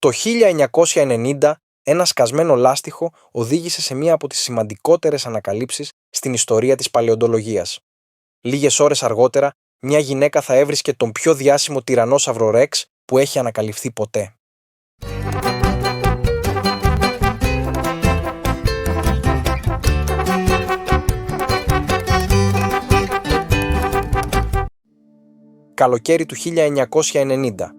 Το 1990, ένα σκασμένο λάστιχο οδήγησε σε μία από τις σημαντικότερες ανακαλύψεις στην ιστορία της παλαιοντολογίας. Λίγες ώρες αργότερα, μια γυναίκα θα έβρισκε τον πιο διάσημο τυραννόσαυρο Ρεξ που έχει ανακαλυφθεί ποτέ. Καλοκαίρι του 1990.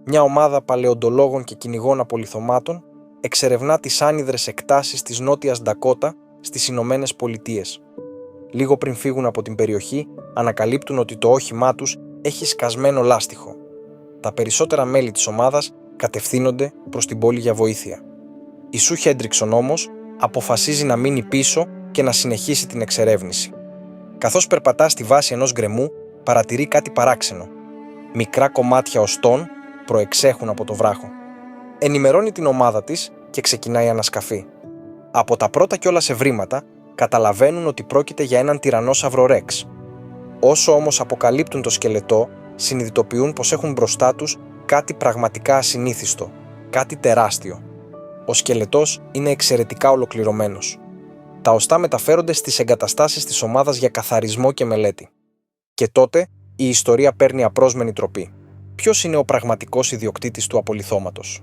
Μια ομάδα παλαιοντολόγων και κυνηγών απολιθωμάτων εξερευνά τις άνυδρες εκτάσεις της Νότιας Ντακότα στις Ηνωμένες Πολιτείες. Λίγο πριν φύγουν από την περιοχή, ανακαλύπτουν ότι το όχημά τους έχει σκασμένο λάστιχο. Τα περισσότερα μέλη της ομάδας κατευθύνονται προς την πόλη για βοήθεια. Η Σου Χέντριξον όμως αποφασίζει να μείνει πίσω και να συνεχίσει την εξερεύνηση. Καθώς περπατά στη βάση ενός γκρεμού, παρατηρεί κάτι παράξενο. Μικρά κομμάτια οστών προεξέχουν από το βράχο. Ενημερώνει την ομάδα της και ξεκινάει ανασκαφή. Από τα πρώτα κιόλας ευρήματα, καταλαβαίνουν ότι πρόκειται για έναν τυραννόσαυρο Ρεξ. Όσο όμως αποκαλύπτουν το σκελετό, συνειδητοποιούν πως έχουν μπροστά τους κάτι πραγματικά ασυνήθιστο, κάτι τεράστιο. Ο σκελετός είναι εξαιρετικά ολοκληρωμένος. Τα οστά μεταφέρονται στις εγκαταστάσεις της ομάδας για καθαρισμό και μελέτη. Και τότε η ιστορία παίρνει απρόσμενη τροπή. Ποιος είναι ο πραγματικός ιδιοκτήτης του απολιθώματος?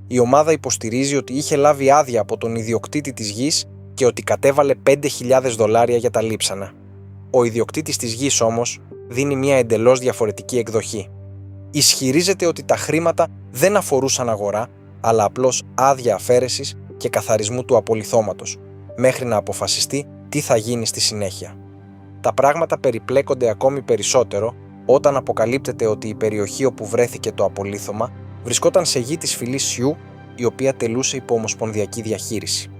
Η ομάδα υποστηρίζει ότι είχε λάβει άδεια από τον ιδιοκτήτη της γης και ότι κατέβαλε $5.000 για τα λείψανα. Ο ιδιοκτήτης της γης όμως δίνει μια εντελώς διαφορετική εκδοχή. Ισχυρίζεται ότι τα χρήματα δεν αφορούσαν αγορά, αλλά απλώς άδεια αφαίρεσης και καθαρισμού του απολιθώματος, μέχρι να αποφασιστεί τι θα γίνει στη συνέχεια. Τα πράγματα περιπλέκονται ακόμη περισσότερο όταν αποκαλύπτεται ότι η περιοχή όπου βρέθηκε το απολίθωμα βρισκόταν σε γη της φυλής Σιού, η οποία τελούσε υπό ομοσπονδιακή διαχείριση.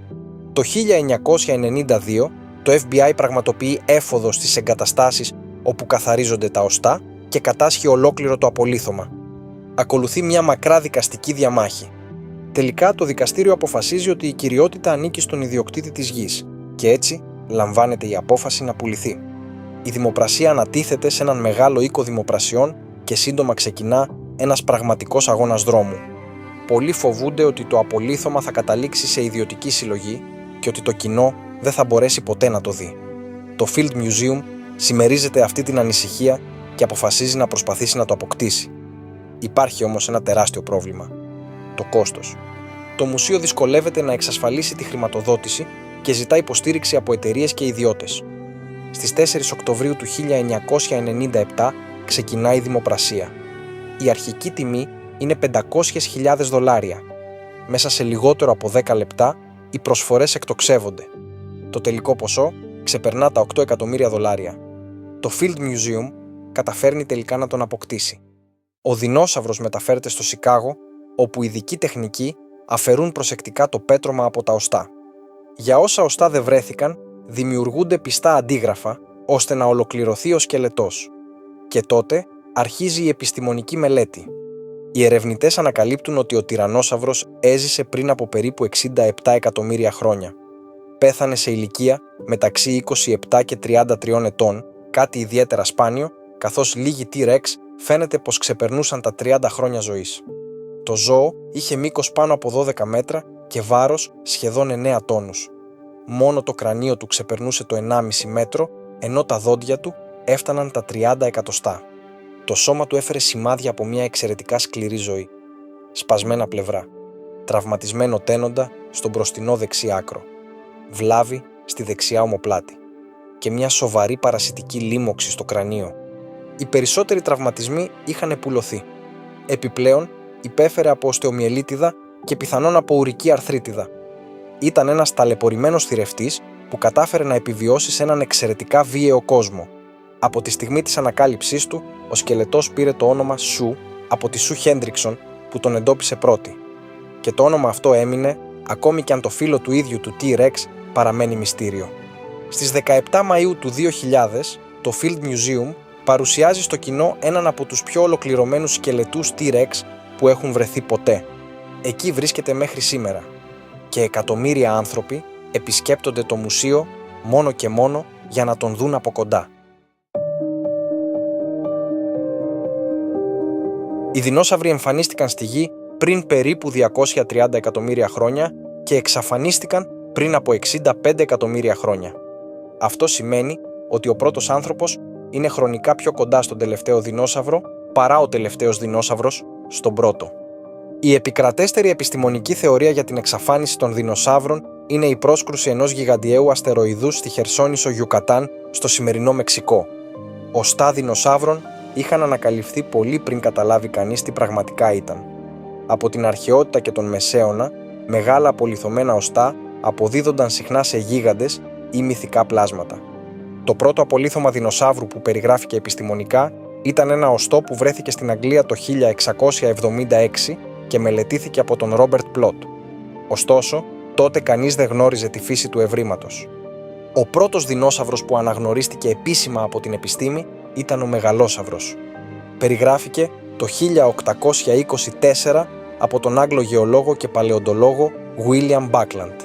Το 1992, το FBI πραγματοποιεί έφοδο στις εγκαταστάσεις όπου καθαρίζονται τα οστά και κατάσχει ολόκληρο το απολίθωμα. Ακολουθεί μια μακρά δικαστική διαμάχη. Τελικά το δικαστήριο αποφασίζει ότι η κυριότητα ανήκει στον ιδιοκτήτη της γης και έτσι λαμβάνεται η απόφαση να πουληθεί. Η δημοπρασία ανατίθεται σε έναν μεγάλο οίκο δημοπρασιών και σύντομα ξεκινά ένας πραγματικός αγώνας δρόμου. Πολλοί φοβούνται ότι το απολίθωμα θα καταλήξει σε ιδιωτική συλλογή και ότι το κοινό δεν θα μπορέσει ποτέ να το δει. Το Field Museum συμμερίζεται αυτή την ανησυχία και αποφασίζει να προσπαθήσει να το αποκτήσει. Υπάρχει όμως ένα τεράστιο πρόβλημα. Το κόστος. Το μουσείο δυσκολεύεται να εξασφαλίσει τη χρηματοδότηση και ζητά υποστήριξη από εταιρείες και ιδιώτες. Στις 4 Οκτωβρίου του 1997 ξεκινάει η δημοπρασία. Η αρχική τιμή είναι $500.000. Μέσα σε λιγότερο από 10 λεπτά οι προσφορές εκτοξεύονται. Το τελικό ποσό ξεπερνά τα $8 εκατομμύρια. Το Field Museum καταφέρνει τελικά να τον αποκτήσει. Ο δεινόσαυρος μεταφέρεται στο Σικάγο, όπου ειδικοί τεχνικοί αφαιρούν προσεκτικά το πέτρωμα από τα οστά. Για όσα οστά δεν βρέθηκαν, δημιουργούνται πιστά αντίγραφα, ώστε να ολοκληρωθεί ο σκελετός. Και τότε αρχίζει η επιστημονική μελέτη. Οι ερευνητές ανακαλύπτουν ότι ο τυραννόσαυρος έζησε πριν από περίπου 67 εκατομμύρια χρόνια. Πέθανε σε ηλικία μεταξύ 27 και 33 ετών, κάτι ιδιαίτερα σπάνιο, καθώς λίγοι T-Rex φαίνεται πως ξεπερνούσαν τα 30 χρόνια ζωής. Το ζώο είχε μήκος πάνω από 12 μέτρα και βάρος σχεδόν 9 τόνους. Μόνο το κρανίο του ξεπερνούσε το 1,5 μέτρο, ενώ τα δόντια του έφταναν τα 30 εκατοστά. Το σώμα του έφερε σημάδια από μια εξαιρετικά σκληρή ζωή. Σπασμένα πλευρά, τραυματισμένο τένοντα στο μπροστινό δεξί άκρο, βλάβη στη δεξιά ομοπλάτη και μια σοβαρή παρασιτική λίμωξη στο κρανίο. Οι περισσότεροι τραυματισμοί είχαν επουλωθεί. Επιπλέον, υπέφερε από οστεομιελίτιδα και πιθανόν από ουρική αρθρίτιδα. Ήταν ένας ταλαιπωρημένος θηρευτής που κατάφερε να επιβιώσει σε έναν εξαιρετικά βίαιο κόσμο. Από τη στιγμή της ανακάλυψής του, ο σκελετός πήρε το όνομα Σου από τη Σου Χέντριξον που τον εντόπισε πρώτη. Και το όνομα αυτό έμεινε, ακόμη και αν το φύλο του ίδιου του T-Rex παραμένει μυστήριο. Στις 17 Μαΐου του 2000, το Field Museum παρουσιάζει στο κοινό έναν από τους πιο ολοκληρωμένους σκελετούς T-Rex που έχουν βρεθεί ποτέ. Εκεί βρίσκεται μέχρι σήμερα. Και εκατομμύρια άνθρωποι επισκέπτονται το μουσείο μόνο και μόνο για να τον δουν από κοντά. Οι δεινόσαυροι εμφανίστηκαν στη γη πριν περίπου 230 εκατομμύρια χρόνια και εξαφανίστηκαν πριν από 65 εκατομμύρια χρόνια. Αυτό σημαίνει ότι ο πρώτος άνθρωπος είναι χρονικά πιο κοντά στον τελευταίο δεινόσαυρο παρά ο τελευταίος δεινόσαυρος στον πρώτο. Η επικρατέστερη επιστημονική θεωρία για την εξαφάνιση των δεινοσαύρων είναι η πρόσκρουση ενός γιγαντιαίου αστεροειδού στη Χερσόνησο Γιουκατάν στο σημερινό Μεξικό. Οστά δεινοσαύρων είχαν ανακαλυφθεί πολύ πριν καταλάβει κανείς τι πραγματικά ήταν. Από την αρχαιότητα και τον Μεσαίωνα, μεγάλα απολιθωμένα οστά αποδίδονταν συχνά σε γίγαντες ή μυθικά πλάσματα. Το πρώτο απολίθωμα δεινοσαύρου που περιγράφηκε επιστημονικά ήταν ένα οστό που βρέθηκε στην Αγγλία το 1676 και μελετήθηκε από τον Ρόμπερτ Πλότ. Ωστόσο, τότε κανείς δεν γνώριζε τη φύση του ευρήματος. Ο πρώτος δεινόσαυρος που αναγνωρίστηκε επίσημα από την επιστήμη ήταν ο μεγαλόσαυρος. Περιγράφηκε το 1824 από τον Άγγλο γεωλόγο και παλαιοντολόγο William Buckland.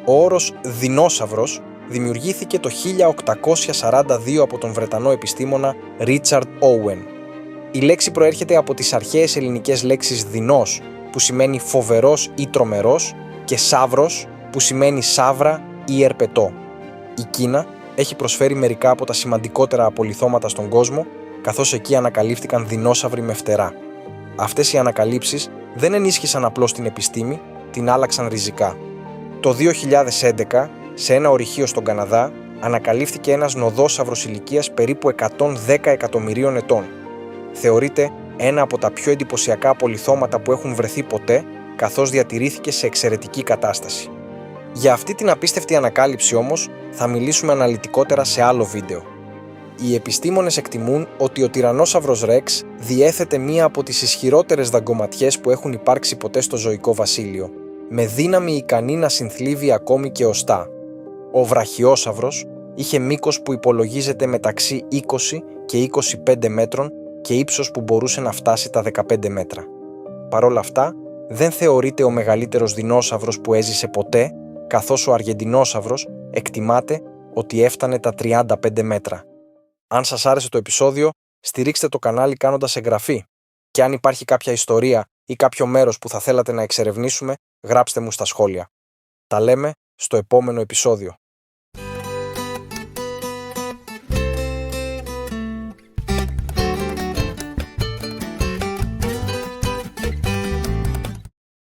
Ο όρος δεινόσαυρος δημιουργήθηκε το 1842 από τον Βρετανό επιστήμονα Richard Owen. Η λέξη προέρχεται από τις αρχαίες ελληνικές λέξεις δεινός, που σημαίνει φοβερός ή τρομερός, και σαύρος, που σημαίνει σαύρα ή ερπετό. Η Κίνα έχει προσφέρει μερικά από τα σημαντικότερα απολιθώματα στον κόσμο, καθώς εκεί ανακαλύφθηκαν δεινόσαυροι με φτερά. Αυτές οι ανακαλύψεις δεν ενίσχυσαν απλώς την επιστήμη, την άλλαξαν ριζικά. Το 2011, σε ένα ορυχείο στον Καναδά, ανακαλύφθηκε ένας νοδόσαυρος ηλικίας περίπου 110 εκατομμυρίων ετών. Θεωρείται ένα από τα πιο εντυπωσιακά απολιθώματα που έχουν βρεθεί ποτέ, καθώς διατηρήθηκε σε εξαιρετική κατάσταση. Για αυτή την απίστευτη ανακάλυψη όμως θα μιλήσουμε αναλυτικότερα σε άλλο βίντεο. Οι επιστήμονες εκτιμούν ότι ο τυραννόσαυρος Ρεξ διέθετε μία από τις ισχυρότερες δαγκωματιές που έχουν υπάρξει ποτέ στο ζωικό βασίλειο, με δύναμη ικανή να συνθλίβει ακόμη και οστά. Ο βραχιόσαυρος είχε μήκος που υπολογίζεται μεταξύ 20 και 25 μέτρων και ύψος που μπορούσε να φτάσει τα 15 μέτρα. Παρ' όλα αυτά, δεν θεωρείται ο μεγαλύτερος δεινόσαυρος που έζησε ποτέ, καθώς ο αργεντινόσαυρος εκτιμάται ότι έφτανε τα 35 μέτρα. Αν σας άρεσε το επεισόδιο, στηρίξτε το κανάλι κάνοντας εγγραφή. Και αν υπάρχει κάποια ιστορία ή κάποιο μέρος που θα θέλατε να εξερευνήσουμε, γράψτε μου στα σχόλια. Τα λέμε στο επόμενο επεισόδιο.